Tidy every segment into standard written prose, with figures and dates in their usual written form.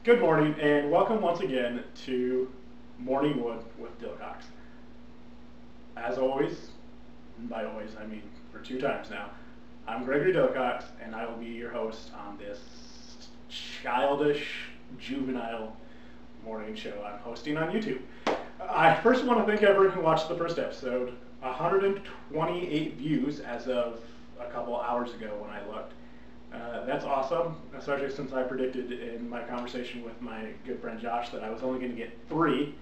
Good morning, and welcome once again to Morning Wood with Dilcox. As always, and by always I mean for 2 times now, I'm Gregory Dilcox, and I will be your host on this childish, juvenile morning show I'm hosting on YouTube. I first want to thank everyone who watched the first episode. 128 views as of a couple hours ago when I looked. That's awesome, especially since I predicted in my conversation with my good friend Josh that I was only going to get 3,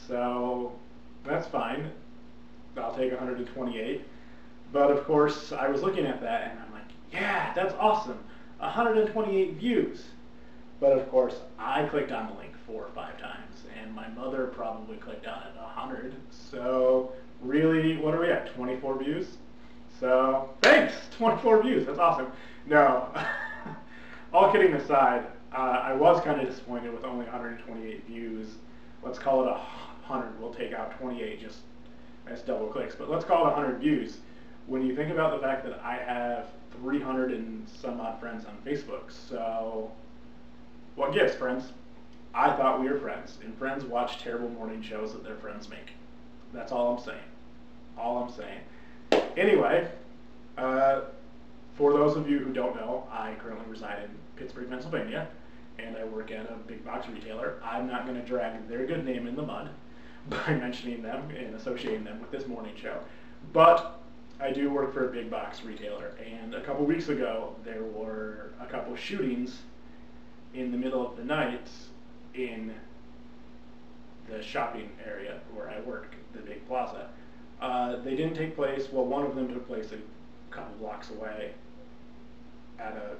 so that's fine. I'll take 128. But of course, I was looking at that and I'm like, yeah, that's awesome, 128 views. But of course, I clicked on the link 4 or 5 times, and my mother probably clicked on it 100. So really, what are we at, 24 views? So thanks, 24 views, that's awesome. No, all kidding aside, I was kind of disappointed with only 128 views. Let's call it 100. We'll take out 28 just as double clicks, but let's call it 100 views. When you think about the fact that I have 300 and some odd friends on Facebook, so what gives, friends? I thought we were friends, and friends watch terrible morning shows that their friends make. That's all I'm saying. All I'm saying. Anyway, for those of you who don't know, I currently reside in Pittsburgh, Pennsylvania, and I work at a big box retailer. I'm not going to drag their good name in the mud by mentioning them and associating them with this morning show, but I do work for a big box retailer, and a couple weeks ago there were a couple shootings in the middle of the night in the shopping area where I work, the big plaza. They didn't take place, well, one of them took place a couple blocks away at a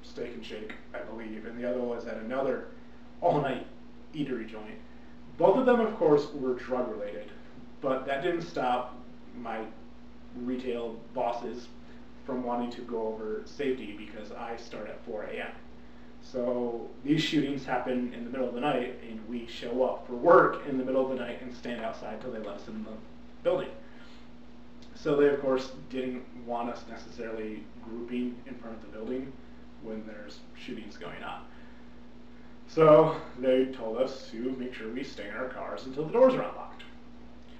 Steak and Shake, I believe, and the other was at another all-night eatery joint. Both of them, of course, were drug-related, but that didn't stop my retail bosses from wanting to go over safety because I start at 4 a.m. So these shootings happen in the middle of the night, and we show up for work in the middle of the night and stand outside till they let us in the building. So they, of course, didn't want us necessarily grouping in front of the building when there's shootings going on. So they told us to make sure we stay in our cars until the doors are unlocked.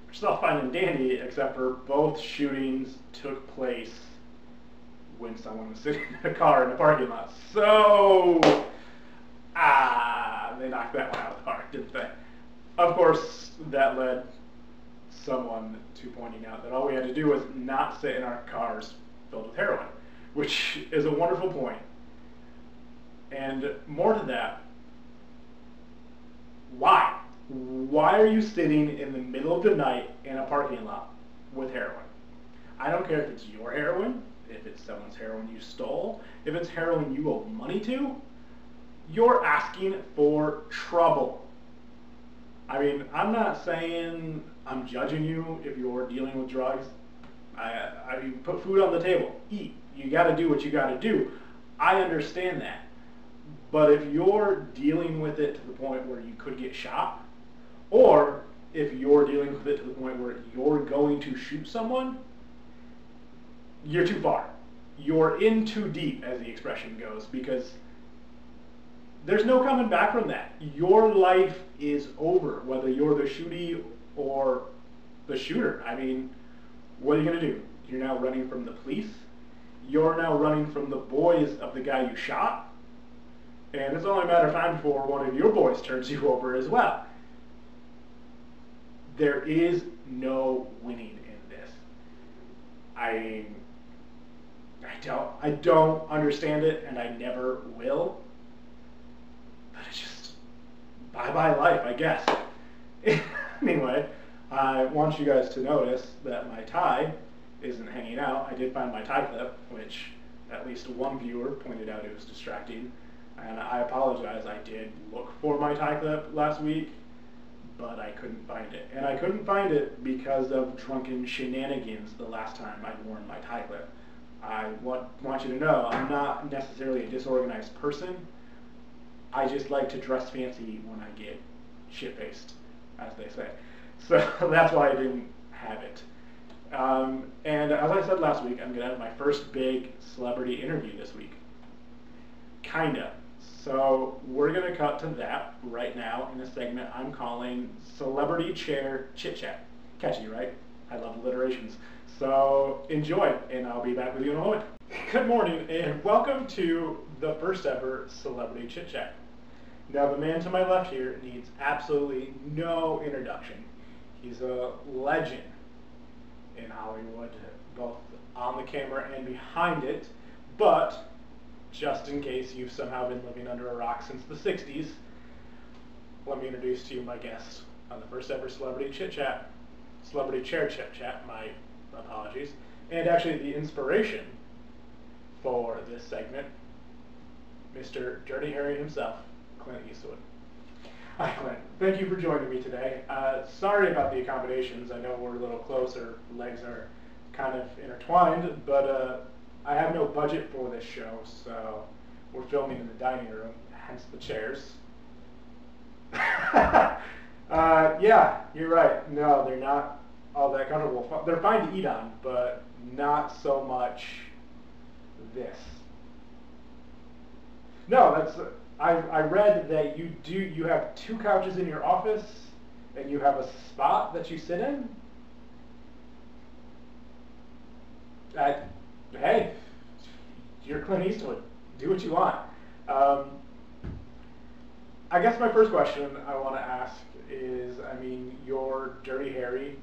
Which is all fine and dandy, except for both shootings took place when someone was sitting in a car in a parking lot. So, they knocked that one out of the park, didn't they? Of course, that led someone to pointing out that all we had to do was not sit in our cars filled with heroin, which is a wonderful point. And more to that, why? Why are you sitting in the middle of the night in a parking lot with heroin? I don't care if it's your heroin, if it's someone's heroin you stole, if it's heroin you owe money to, you're asking for trouble. I mean, I'm not saying I'm judging you if you're dealing with drugs. I mean, put food on the table, eat. You got to do what you got to do. I understand that. But if you're dealing with it to the point where you could get shot, or if you're dealing with it to the point where you're going to shoot someone, you're too far. You're in too deep, as the expression goes, because there's no coming back from that. Your life is over, whether you're the shootee or the shooter. I mean, what are you going to do? You're now running from the police. You're now running from the boys of the guy you shot. And it's only a matter of time before one of your boys turns you over as well. There is no winning in this. I don't understand it, and I never will. But it's just bye-bye life, I guess. Anyway, I want you guys to notice that my tie isn't hanging out. I did find my tie clip, which at least one viewer pointed out it was distracting. And I apologize, I did look for my tie clip last week, but I couldn't find it. And I couldn't find it because of drunken shenanigans the last time I'd worn my tie clip. I want you to know, I'm not necessarily a disorganized person. I just like to dress fancy when I get shit-faced, as they say. So that's why I didn't have it. And as I said last week, I'm going to have my first big celebrity interview this week. Kinda. So we're going to cut to that right now in a segment I'm calling Celebrity Chair Chit Chat. Catchy, right? I love alliterations. So enjoy, and I'll be back with you in a moment. Good morning, and welcome to the first ever Celebrity Chit Chat. Now, the man to my left here needs absolutely no introduction. He's a legend in Hollywood, both on the camera and behind it, but just in case you've somehow been living under a rock since the 60s, let me introduce to you my guest on the first ever Celebrity Chit Chat, Celebrity Chair Chit Chat, my apologies, and actually the inspiration for this segment, Mr. Dirty Harry himself, Clint Eastwood. Hi Clint, thank you for joining me today. Sorry about the accommodations, I know we're a little closer, legs are kind of intertwined, but I have no budget for this show, so we're filming in the dining room, hence the chairs. Yeah, you're right. No, they're not all that comfortable. They're fine to eat on, but not so much this. No, that's. I read that you have 2 couches in your office, and you have a spot that you sit in. Hey, you're Clint Eastwood. Do what you want. I guess my first question I want to ask is, I mean, you're Dirty Harry.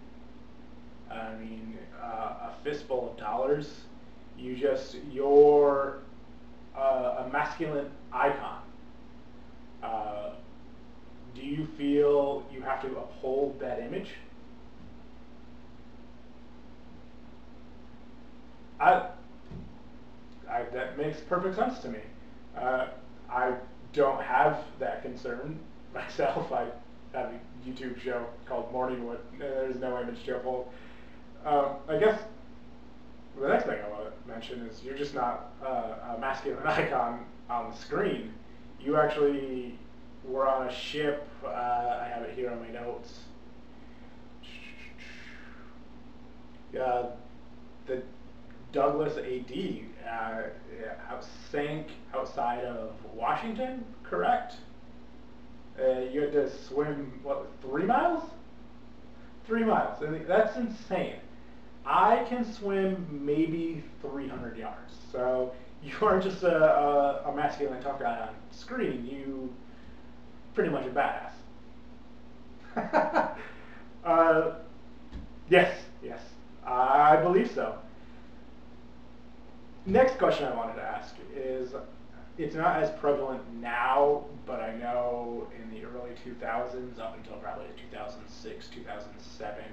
I mean, a fistful of dollars. You're a masculine icon. Do you feel you have to uphold that image? That makes perfect sense to me. I don't have that concern myself. I have a YouTube show called Morning Wood. There's no image to uphold. I guess the next thing I want to mention is you're just not a masculine icon on the screen. You actually were on a ship. I have it here on my notes. The Douglas AD sank outside of Washington, correct? You had to swim, what, 3 miles? 3 miles. I mean, that's insane. I can swim maybe 300 yards. So you aren't just a masculine tough guy on screen. You pretty much a badass. Yes, I believe so. Next question I wanted to ask is, it's not as prevalent now, but I know in the early 2000s, up until probably 2006, 2007,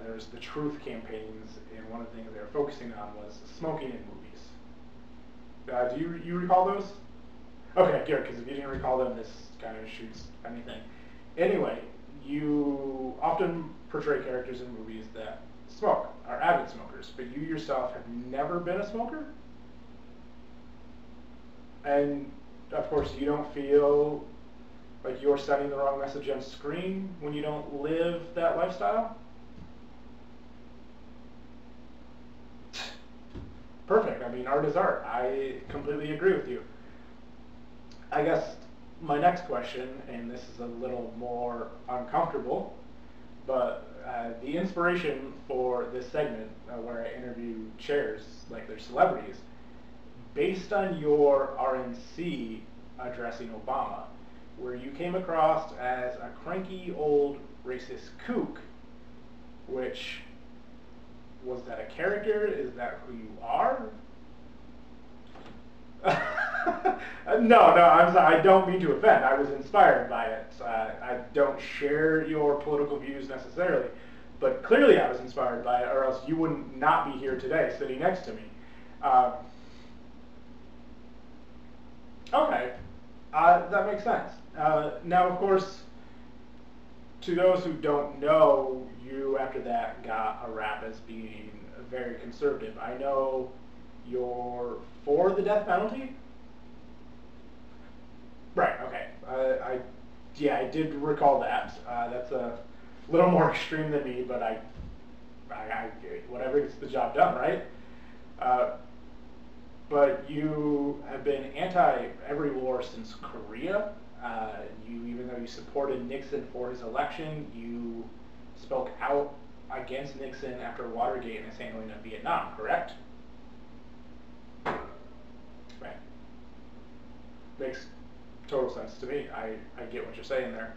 there's the truth campaigns, and one of the things they were focusing on was smoking in movies. Do you recall those? Okay, good, because if you didn't recall them, this kind of shoots anything. Anyway, you often portray characters in movies that smoke, are avid smokers, but you yourself have never been a smoker? And of course you don't feel like you're sending the wrong message on screen when you don't live that lifestyle? Perfect. I mean, art is art. I completely agree with you. I guess my next question, and this is a little more uncomfortable, but the inspiration for this segment where I interview chairs like they're celebrities, based on your RNC addressing Obama, where you came across as a cranky old racist kook, which, was that a character? Is that who you are? No, I'm sorry, I don't mean to offend. I was inspired by it. I don't share your political views necessarily, but clearly I was inspired by it, or else you wouldn't not be here today sitting next to me. Okay, that makes sense. Now, of course, to those who don't know, you after that got a rap as being very conservative. I know you're for the death penalty? Right, okay. I did recall that. That's a little more extreme than me, but I whatever gets the job done, right? but you have been anti every war since Korea. Even though you supported Nixon for his election, you spoke out against Nixon after Watergate and his handling of Vietnam, correct? Right. Makes total sense to me. I get what you're saying there.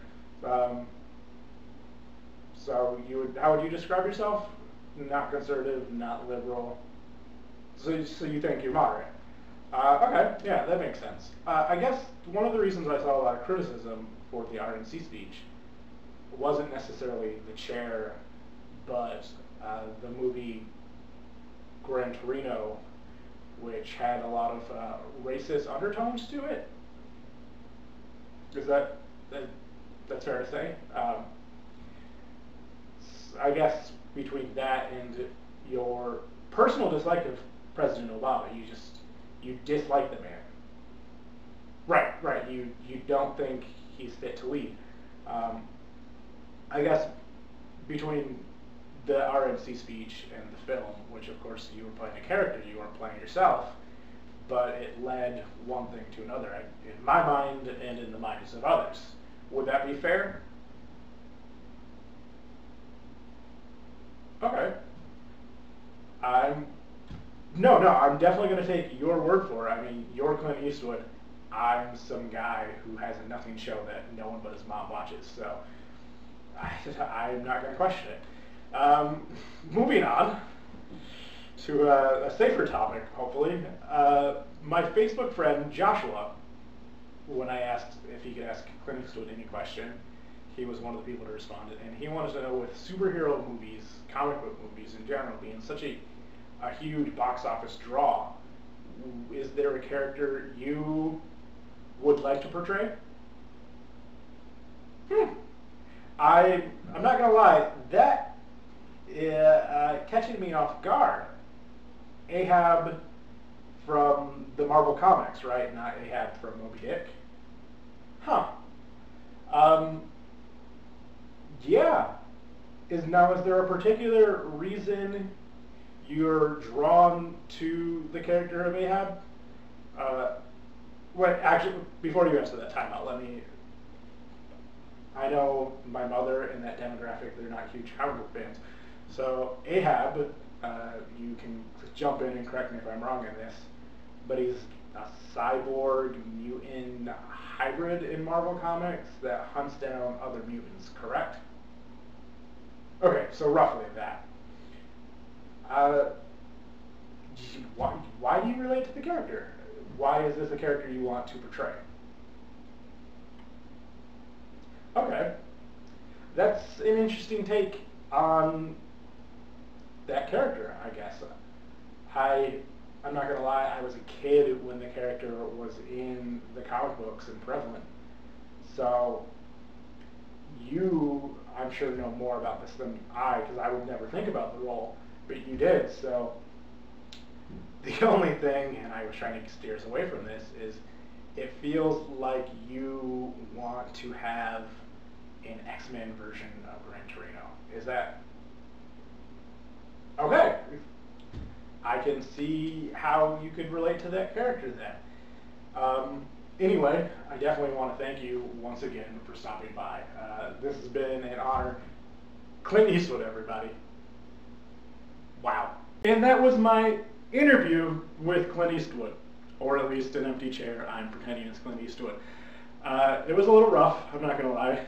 So how would you describe yourself? Not conservative, not liberal. So you think you're moderate. Okay, yeah, that makes sense. I guess one of the reasons I saw a lot of criticism for the RNC speech wasn't necessarily the chair, but the movie Gran Torino, which had a lot of racist undertones to it. Is that's fair to say? I guess between that and your personal dislike of President Obama, you dislike the man. Right. You don't think he's fit to lead. I guess between the RNC speech and the film, which of course you were playing a character, you weren't playing yourself, but it led one thing to another, in my mind and in the minds of others. Would that be fair? Okay. I'm definitely going to take your word for it. I mean, you're Clint Eastwood. I'm some guy who has a nothing show that no one but his mom watches, so I'm not going to question it. Moving on to a safer topic, hopefully. My Facebook friend Joshua, when I asked if he could ask Clint Eastwood any question, he was one of the people to respond, and he wanted to know, with superhero movies, comic book movies in general, being such a huge box office draw, is there a character you would like to portray? I'm not gonna lie, that catching me off guard. Ahab from the Marvel Comics, right? Not Ahab from Moby Dick. Huh. Yeah. Is there a particular reason you're drawn to the character of Ahab? Actually, before you answer that, time out. I know my mother and that demographic, they're not huge comic book fans. So Ahab, you can jump in and correct me if I'm wrong in this, but he's a cyborg mutant hybrid in Marvel Comics that hunts down other mutants, correct? Okay, so roughly that. Why do you relate to the character? Why is this a character you want to portray? Okay. That's an interesting take on that character, I guess. I'm not going to lie, I was a kid when the character was in the comic books and prevalent. So you, I'm sure, know more about this than I, because I would never think about the role, but you did. So the only thing, and I was trying to steer us away from this, is it feels like you want to have an X-Men version of Gran Torino. Is that okay? I can see how you could relate to that character then. Anyway, I definitely want to thank you once again for stopping by. This has been an honor. Clint Eastwood, everybody. Wow. And that was my interview with Clint Eastwood, or at least an empty chair. I'm pretending it's Clint Eastwood. It was a little rough, I'm not going to lie.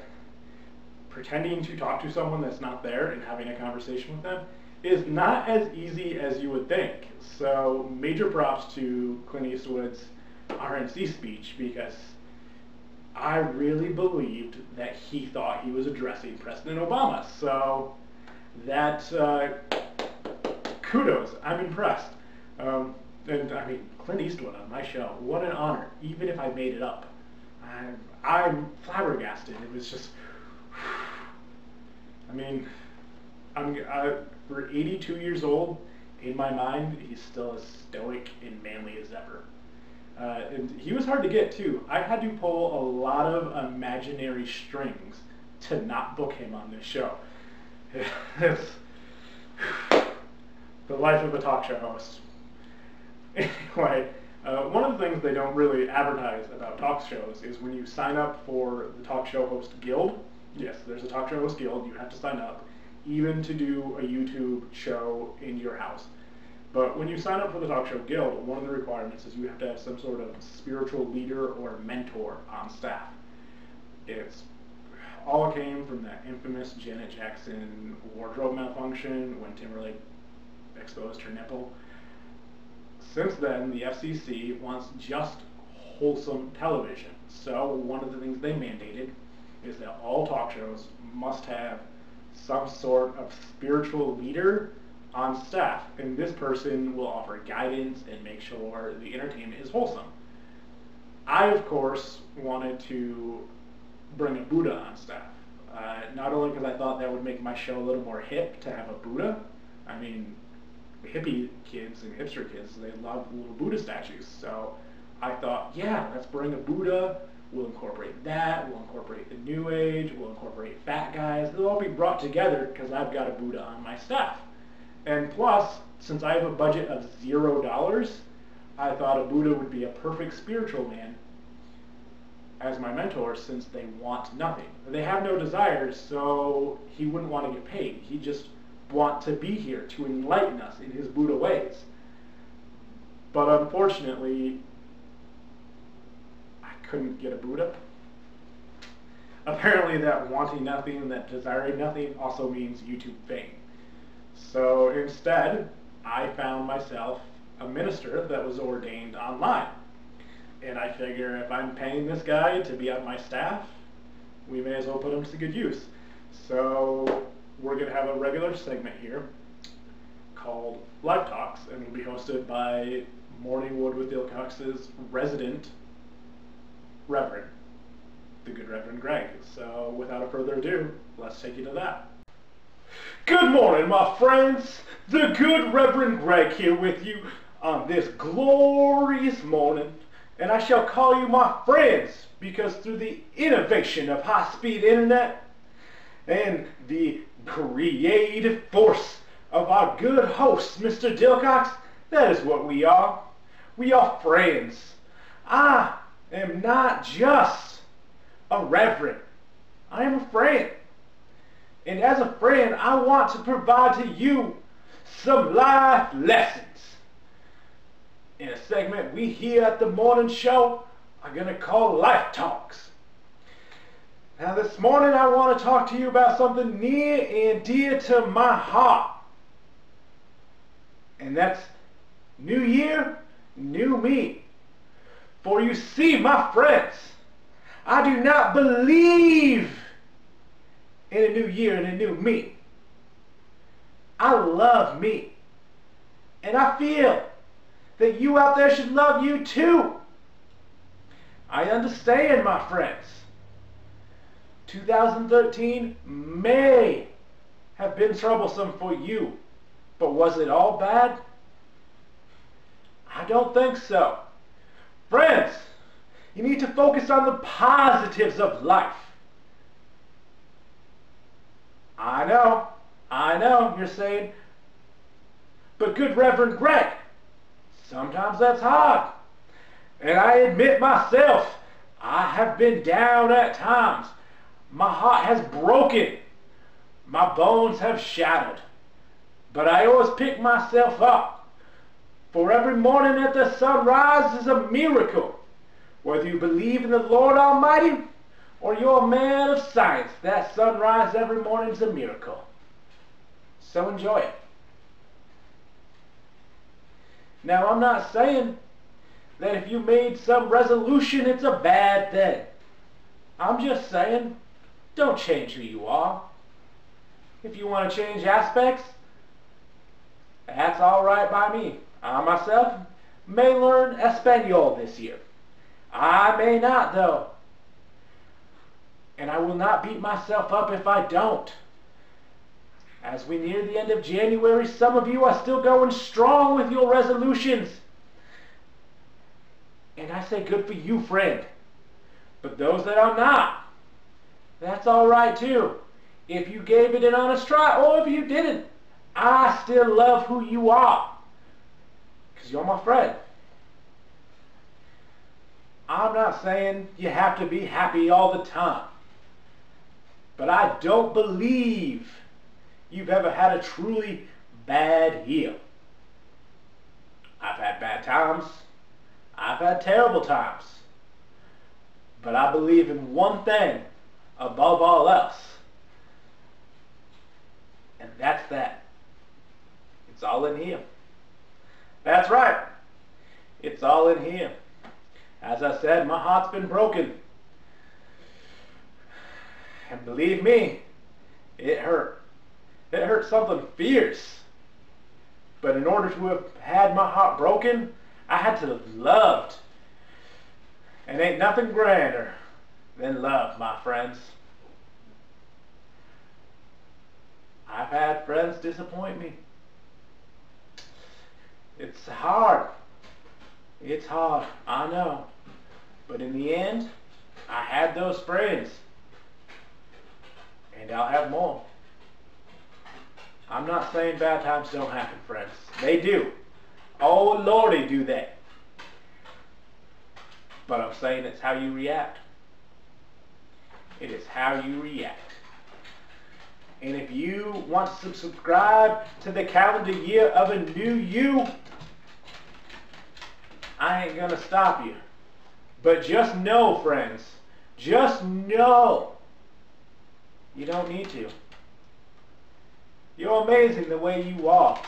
Pretending to talk to someone that's not there and having a conversation with them is not as easy as you would think. So major props to Clint Eastwood's RNC speech, because I really believed that he thought he was addressing President Obama. So that, kudos, I'm impressed. And I mean, Clint Eastwood on my show, what an honor, even if I made it up. I'm flabbergasted. It was just, I mean, for 82 years old, in my mind, he's still as stoic and manly as ever. And he was hard to get too. I had to pull a lot of imaginary strings to not book him on this show. It's the life of a talk show host. Anyway, One of the things they don't really advertise about talk shows is when you sign up for the Talk Show Host Guild. Yes, there's a Talk Show Host Guild. You have to sign up, even to do a YouTube show in your house. But when you sign up for the Talk Show Guild, one of the requirements is you have to have some sort of spiritual leader or mentor on staff. It's all came from that infamous Janet Jackson wardrobe malfunction when Timberlake exposed her nipple. Since then, the FCC wants just wholesome television. So one of the things they mandated is that all talk shows must have some sort of spiritual leader on staff, and this person will offer guidance and make sure the entertainment is wholesome. I, of course, wanted to bring a Buddha on staff. Not only because I thought that would make my show a little more hip to have a Buddha. I mean, hippie kids and hipster kids, they love little Buddha statues. So I thought, yeah, let's bring a Buddha. We'll incorporate that. We'll incorporate the New Age. We'll incorporate fat guys. They'll all be brought together because I've got a Buddha on my staff. And plus, since I have a budget of $0, I thought a Buddha would be a perfect spiritual man as my mentor, since they want nothing. They have no desires, so he wouldn't want to get paid. He just want to be here to enlighten us in his Buddha ways. But unfortunately, I couldn't get a Buddha. Apparently that wanting nothing, that desiring nothing also means YouTube fame. So instead, I found myself a minister that was ordained online. And I figure if I'm paying this guy to be on my staff, we may as well put him to good use. So we're going to have a regular segment here called Live Talks, and will be hosted by Morning Wood with Dilcox's resident Reverend, the good Reverend Greg. So without a further ado, let's take you to that. Good morning, my friends. The good Reverend Greg here with you on this glorious morning. And I shall call you my friends, because through the innovation of high-speed internet and the creative force of our good host, Mr. Dilcox, that is what we are. We are friends. I am not just a reverend. I am a friend. And as a friend, I want to provide to you some life lessons. In a segment we here at the morning show are going to call Life Talks. Now this morning I want to talk to you about something near and dear to my heart. And that's New Year, New Me. For you see, my friends, I do not believe in a new year and a new me. I love me. And I feel that you out there should love you too. I understand, my friends. 2013 may have been troublesome for you, but was it all bad? I don't think so. Friends, you need to focus on the positives of life. I know, you're saying, but good Reverend Greg, sometimes that's hard. And I admit myself, I have been down at times. My heart has broken. My bones have shattered. But I always pick myself up. For every morning at the sunrise is a miracle. Whether you believe in the Lord Almighty or you're a man of science, that sunrise every morning is a miracle. So enjoy it. Now, I'm not saying that if you made some resolution, it's a bad thing. I'm just saying, don't change who you are. If you want to change aspects, that's all right by me. I myself may learn Espanol this year. I may not, though. And I will not beat myself up if I don't. As we near the end of January, some of you are still going strong with your resolutions. And I say good for you, friend. But those that are not, that's all right too. If you gave it an honest try, or if you didn't, I still love who you are. Because you're my friend. I'm not saying you have to be happy all the time. But I don't believe you've ever had a truly bad year. I've had bad times. I've had terrible times. But I believe in one thing above all else. And that's that. It's all in here. That's right. It's all in here. As I said, my heart's been broken. And believe me, it hurt. It hurt something fierce. But in order to have had my heart broken, I had to have loved. And ain't nothing grander than love, my friends. I've had friends disappoint me. It's hard. It's hard, I know. But in the end, I had those friends. And I'll have more. I'm not saying bad times don't happen, friends. They do. Oh, Lord, they do that. But I'm saying it's how you react. It is how you react. And if you want to subscribe to the calendar year of a new you, I ain't going to stop you. But just know, friends, just know you don't need to. You're amazing the way you are.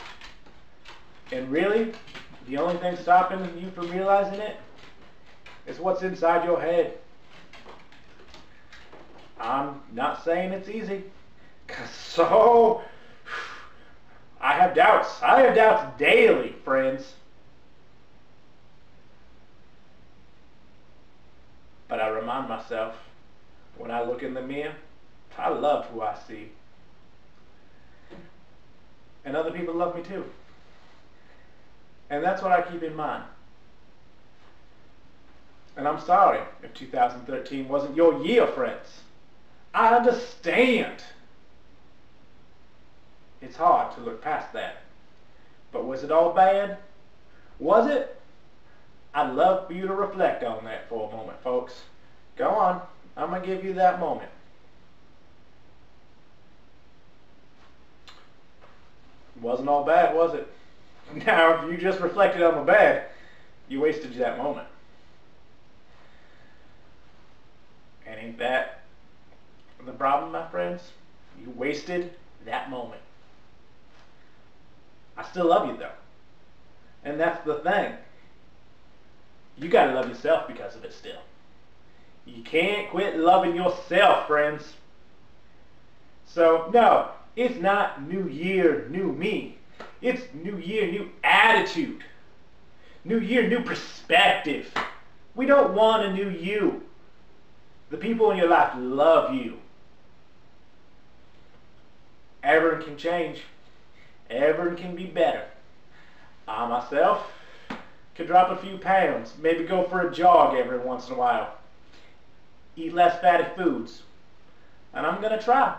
And really, the only thing stopping you from realizing it is what's inside your head. I'm not saying it's easy. So, I have doubts. I have doubts daily, friends. But I remind myself, when I look in the mirror, I love who I see. And other people love me too. And that's what I keep in mind. And I'm sorry if 2013 wasn't your year, friends. I understand. It's hard to look past that. But was it all bad? Was it? I'd love for you to reflect on that for a moment, folks. Go on. I'm going to give you that moment. It wasn't all bad, was it? Now, if you just reflected on the bad, you wasted that moment. And ain't that the problem, my friends? You wasted that moment. I still love you, though. And that's the thing. You gotta love yourself because of it still. You can't quit loving yourself, friends. So, no, it's not new year, new me. It's new year, new attitude. New year, new perspective. We don't want a new you. The people in your life love you. Everyone can change. Everyone can be better. I myself could drop a few pounds. Maybe go for a jog every once in a while. Eat less fatty foods. And I'm going to try.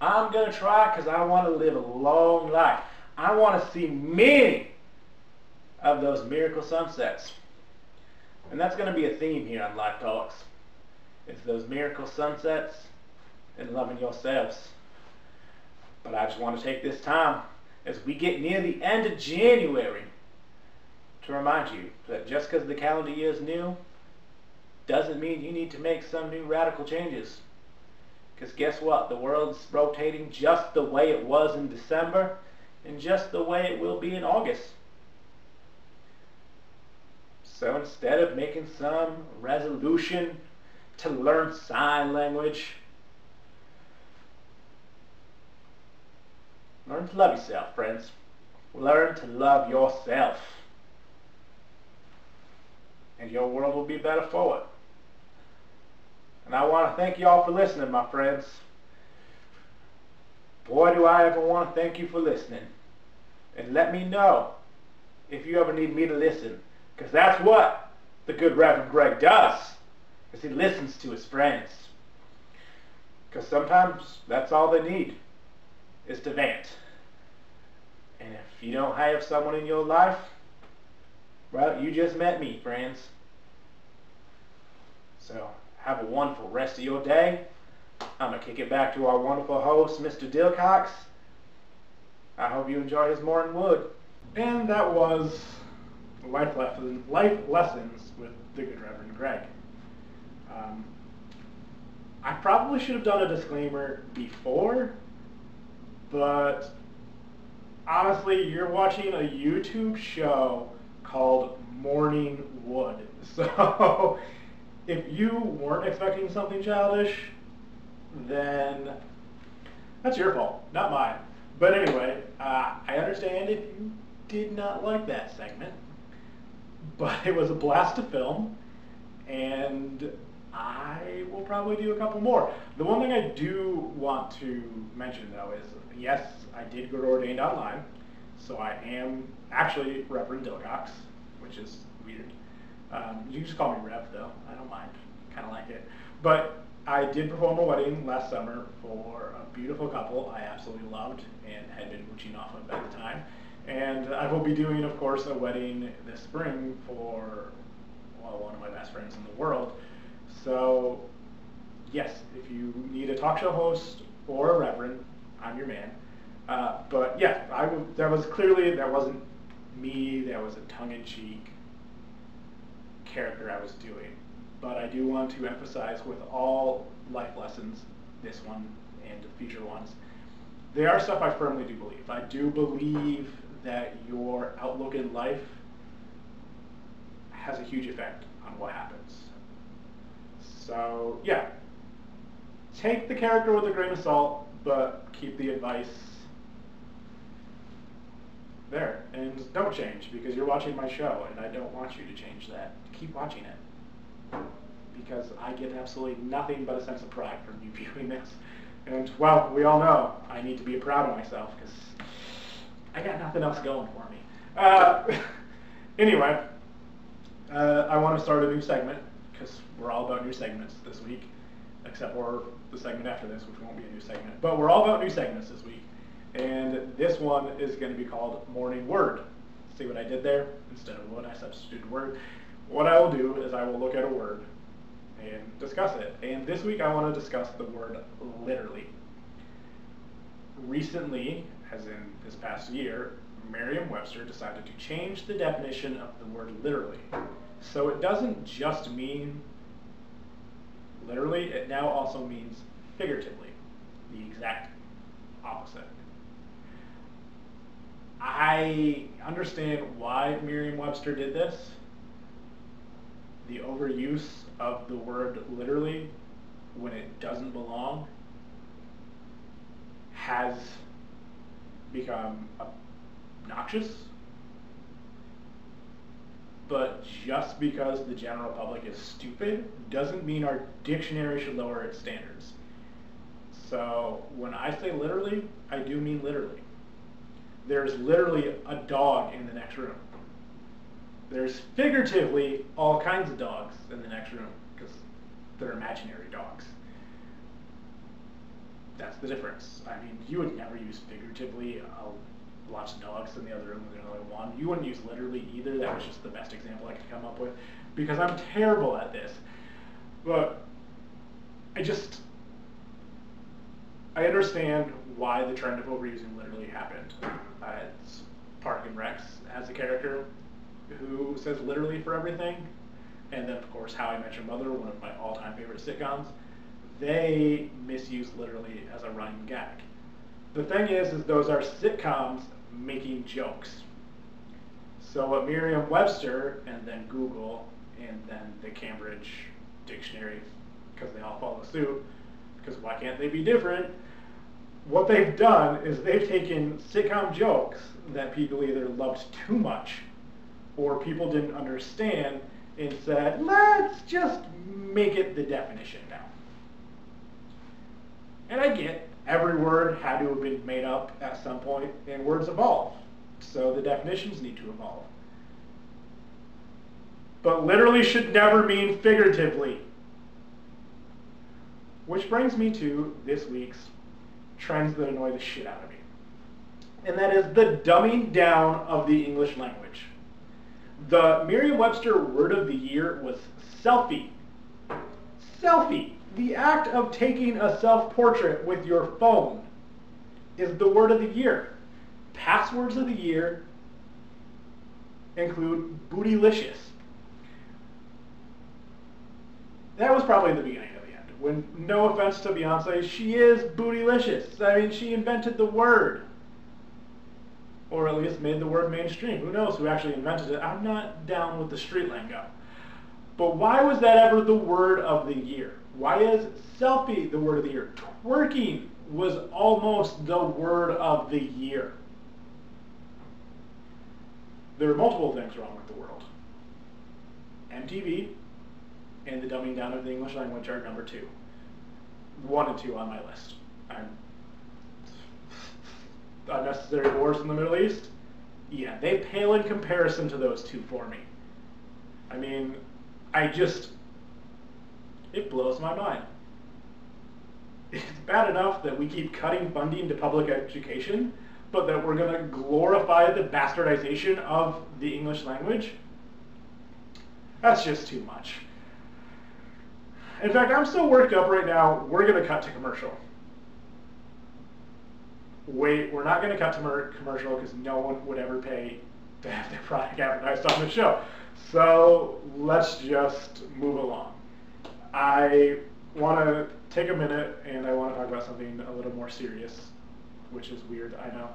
I'm going to try because I want to live a long life. I want to see many of those miracle sunsets. And that's going to be a theme here on Life Talks. It's those miracle sunsets and loving yourselves. But I just want to take this time as we get near the end of January to remind you that just because the calendar year is new doesn't mean you need to make some new radical changes. Because guess what? The world's rotating just the way it was in December and just the way it will be in August. So instead of making some resolution to learn sign language, learn to love yourself, friends. Learn to love yourself. And your world will be better for it. And I want to thank you all for listening, my friends. Boy, do I ever want to thank you for listening. And let me know if you ever need me to listen. Because that's what the good Reverend Greg does. Because he listens to his friends. Because sometimes that's all they need is to vent. And if you don't have someone in your life, well, you just met me, friends. So have a wonderful rest of your day. I'm going to kick it back to our wonderful host, Mr. Dilcox. I hope you enjoy his morning wood. And that was life lessons with the good Reverend Greg. I probably should have done a disclaimer before, but honestly, you're watching a YouTube show called Morning Wood. So if you weren't expecting something childish, then that's your fault, not mine. But anyway, I understand if you did not like that segment, but it was a blast to film, and I will probably do a couple more. The one thing I do want to mention, though, is yes, I did get ordained online, so I am actually Reverend Dilcox, which is weird. You can just call me Rev, though. I don't mind. Kind of like it. But I did perform a wedding last summer for a beautiful couple I absolutely loved and had been mooching off of at the time. And I will be doing, of course, a wedding this spring for, well, one of my best friends in the world. So, yes, if you need a talk show host or a reverend, I'm your man. But yeah, that wasn't me. That was a tongue-in-cheek character I was doing. But I do want to emphasize with all life lessons, this one and future ones, they are stuff I firmly do believe. I do believe that your outlook in life has a huge effect on what happens. So, yeah, take the character with a grain of salt, but keep the advice there. And don't change, because you're watching my show, and I don't want you to change that. Keep watching it, because I get absolutely nothing but a sense of pride from you viewing this. And, well, we all know I need to be proud of myself, because I got nothing else going for me. Anyway, I want to start a new segment, because we're all about new segments this week, except for the segment after this, which won't be a new segment. But we're all about new segments this week. And this one is going to be called Morning Word. See what I did there? Instead of wood, I substituted word. What I will do is I will look at a word and discuss it. And this week I want to discuss the word literally. Recently, as in this past year, Merriam-Webster decided to change the definition of the word literally. So it doesn't just mean literally, it now also means figuratively, the exact opposite. I understand why Merriam-Webster did this. The overuse of the word literally when it doesn't belong has become obnoxious. But just because the general public is stupid doesn't mean our dictionary should lower its standards. So when I say literally, I do mean literally. There's literally a dog in the next room. There's figuratively all kinds of dogs in the next room, because they're imaginary dogs. That's the difference. I mean, you would never use figuratively lots of dogs in the other room, there's only one. You wouldn't use literally either. That was just the best example I could come up with, because I'm terrible at this. But I understand why the trend of overusing literally happened. It's Park and Rex has a character who says literally for everything, and then of course How I Met Your Mother, one of my all-time favorite sitcoms, they misuse literally as a running gag. The thing is those are sitcoms making jokes. So what Merriam-Webster and then Google and then the Cambridge Dictionary, because they all follow suit, because why can't they be different? What they've done is they've taken sitcom jokes that people either loved too much or people didn't understand and said, let's just make it the definition now. And I get every word had to have been made up at some point, and words evolve. So the definitions need to evolve. But literally should never mean figuratively. Which brings me to this week's trends that annoy the shit out of me. And that is the dumbing down of the English language. The Merriam-Webster word of the year was selfie. Selfie. The act of taking a self-portrait with your phone is the word of the year. Passwords of the year include bootylicious. That was probably the beginning of the end. When, no offense to Beyonce, she is bootylicious. I mean, she invented the word. Or at least made the word mainstream. Who knows who actually invented it? I'm not down with the street lingo. But why was that ever the word of the year? Why is selfie the word of the year? Twerking was almost the word of the year. There are multiple things wrong with the world. MTV and the dumbing down of the English language are number 2. 1 and 2 on my list. Unnecessary wars in the Middle East? Yeah, they pale in comparison to those 2 for me. I mean, it blows my mind. It's bad enough that we keep cutting funding to public education, but that we're going to glorify the bastardization of the English language? That's just too much. In fact, I'm so worked up right now, we're going to cut to commercial. Wait, we're not going to cut to commercial because no one would ever pay to have their product advertised on the show. So let's just move along. I want to take a minute and I want to talk about something a little more serious, which is weird, I know.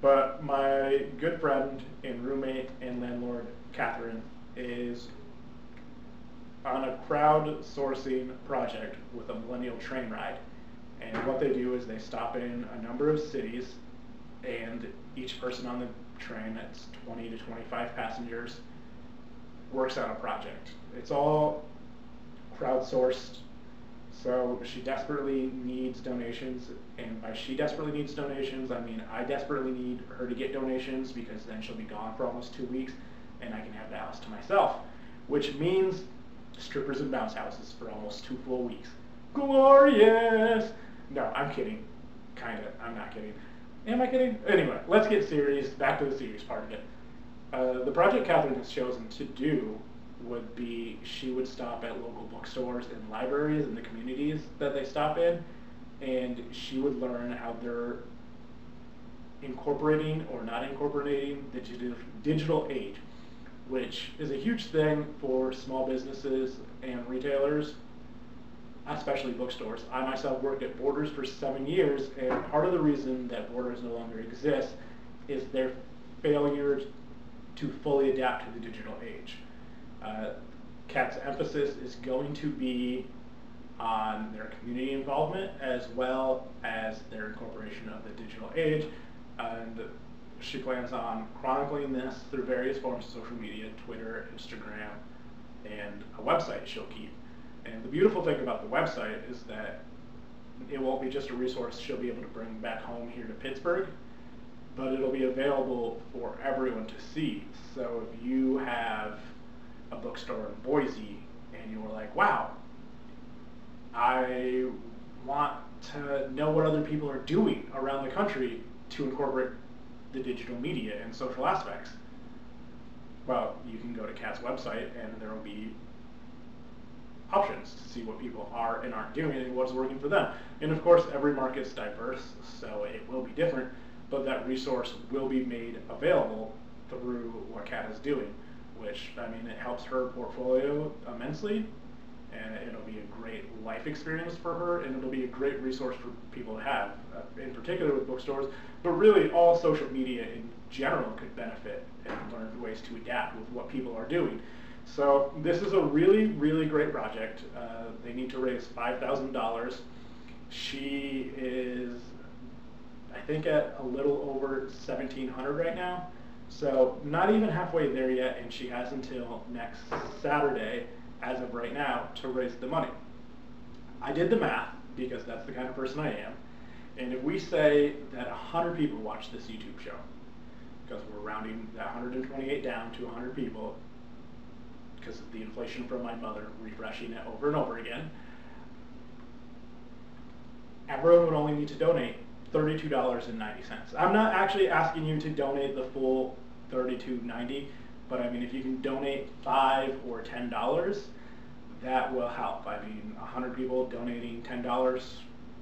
But my good friend and roommate and landlord, Catherine, is on a crowdsourcing project with a millennial train ride. And what they do is they stop in a number of cities, and each person on the train, that's 20 to 25 passengers, works on a project. It's all crowdsourced, so she desperately needs donations, and by she desperately needs donations, I mean I desperately need her to get donations, because then she'll be gone for almost 2 weeks, and I can have the house to myself, which means strippers and bounce houses for almost 2 full weeks. Glorious! No, I'm kidding. Kinda. I'm not kidding. Am I kidding? Anyway, let's get serious. Back to the serious part of it. The project Catherine has chosen to do would be she would stop at local bookstores and libraries in the communities that they stop in, and she would learn how they're incorporating or not incorporating the digital age, which is a huge thing for small businesses and retailers, especially bookstores. I myself worked at Borders for 7 years, and part of the reason that Borders no longer exists is their failure to fully adapt to the digital age. CAT's emphasis is going to be on their community involvement as well as their incorporation of the digital age, and she plans on chronicling this through various forms of social media, Twitter, Instagram, and a website she'll keep. And the beautiful thing about the website is that it won't be just a resource she'll be able to bring back home here to Pittsburgh, but it'll be available for everyone to see. So if you have a bookstore in Boise and you're like, wow, I want to know what other people are doing around the country to incorporate the digital media and social aspects, well, you can go to CAT's website and there will be options to see what people are and aren't doing and what's working for them. And of course, every market's diverse, so it will be different, but that resource will be made available through what CAT is doing, which, I mean, it helps her portfolio immensely, and it'll be a great life experience for her, and it'll be a great resource for people to have, in particular with bookstores, but really all social media in general could benefit and learn ways to adapt with what people are doing. So this is a really, really great project. They need to raise $5,000. She is, I think, at a little over $1,700 right now. So not even halfway there yet, and she has until next Saturday, as of right now, to raise the money. I did the math, because that's the kind of person I am, and if we say that 100 people watch this YouTube show, because we're rounding that 128 down to 100 people, because of the inflation from my mother refreshing it over and over again, everyone would only need to donate $32.90. I'm not actually asking you to donate the full $32.90, but I mean, if you can donate $5 or $10, that will help. I mean, 100 people donating $10,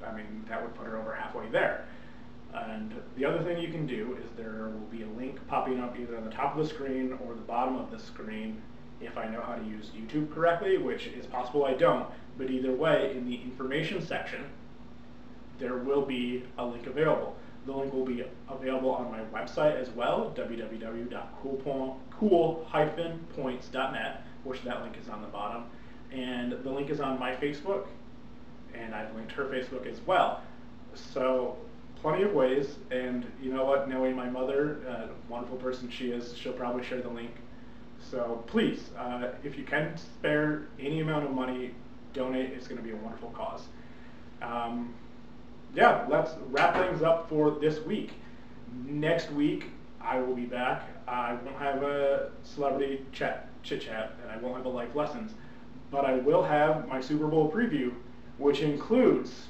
I mean, that would put her over halfway there. And the other thing you can do is there will be a link popping up either on the top of the screen or the bottom of the screen if I know how to use YouTube correctly, which is possible I don't. But either way, in the information section, there will be a link available. The link will be available on my website as well, www.cool-points.net, which that link is on the bottom. And the link is on my Facebook, and I've linked her Facebook as well. So plenty of ways, and you know what, knowing my mother, wonderful person she is, she'll probably share the link. So please, if you can spare any amount of money, donate. It's going to be a wonderful cause. Yeah, let's wrap things up for this week. Next week, I will be back. I won't have a celebrity chit-chat, and I won't have a life lessons, but I will have my Super Bowl preview, which includes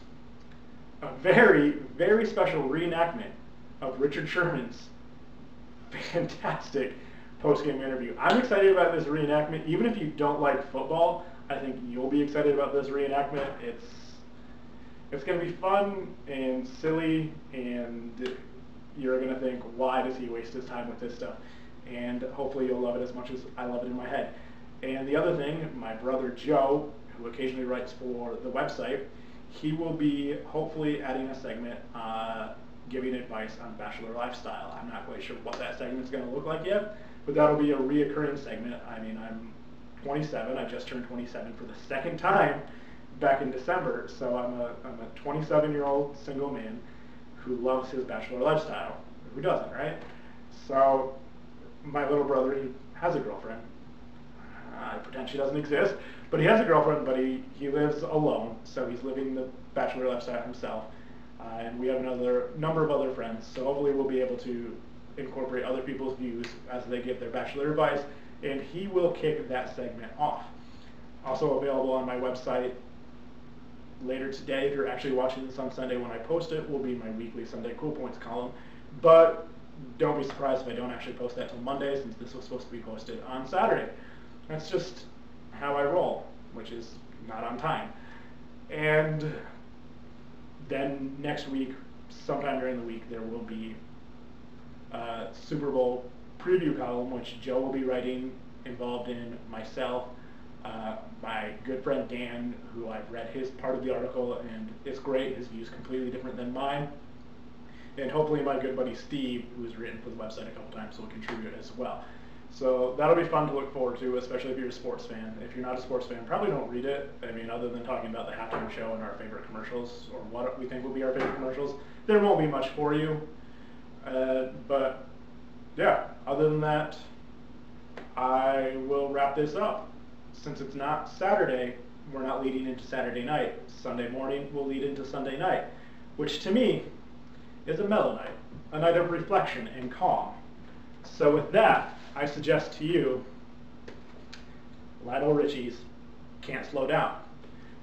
a very, very special reenactment of Richard Sherman's fantastic post-game interview. I'm excited about this reenactment. Even if you don't like football, I think you'll be excited about this reenactment. It's going to be fun and silly, and you're going to think, why does he waste his time with this stuff? And hopefully you'll love it as much as I love it in my head. And the other thing, my brother Joe, who occasionally writes for the website, he will be hopefully adding a segment giving advice on bachelor lifestyle. I'm not quite sure what that segment's going to look like yet, but that'll be a reoccurring segment. I mean, I'm 27. I just turned 27 for the second time back in December, so I'm a 27-year-old single man who loves his bachelor lifestyle. Who doesn't, right? So my little brother, he has a girlfriend. I pretend she doesn't exist, but he has a girlfriend, but he lives alone, so he's living the bachelor lifestyle himself. And we have another number of other friends, so hopefully we'll be able to incorporate other people's views as they give their bachelor advice, and he will kick that segment off. Also available on my website later today, if you're actually watching this on Sunday when I post it, will be my weekly Sunday Cool Points column. But don't be surprised if I don't actually post that till Monday, since this was supposed to be posted on Saturday. That's just how I roll, which is not on time. And then next week, sometime during the week, there will be a Super Bowl preview column, which Joe will be writing, involved in myself, my good friend Dan, who I've read his part of the article, and it's great. His view is completely different than mine. And hopefully my good buddy Steve, who's written for the website a couple times, will contribute as well. So that'll be fun to look forward to, especially if you're a sports fan. If you're not a sports fan, probably don't read it. I mean, other than talking about the halftime show and our favorite commercials, or what we think will be our favorite commercials, there won't be much for you. But yeah, other than that, I will wrap this up. Since it's not Saturday, we're not leading into Saturday night. Sunday morning will lead into Sunday night, which to me is a mellow night, a night of reflection and calm. So with that, I suggest to you Lionel Richie's Can't Slow Down,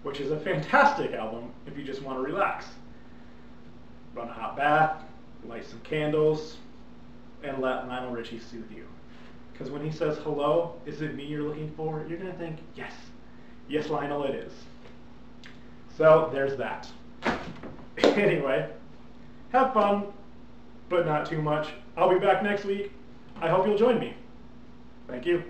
which is a fantastic album if you just want to relax. Run a hot bath, light some candles, and let Lionel Richie soothe you. Because when he says, hello, is it me you're looking for? You're going to think, yes. Yes, Lionel, it is. So there's that. Anyway, have fun, but not too much. I'll be back next week. I hope you'll join me. Thank you.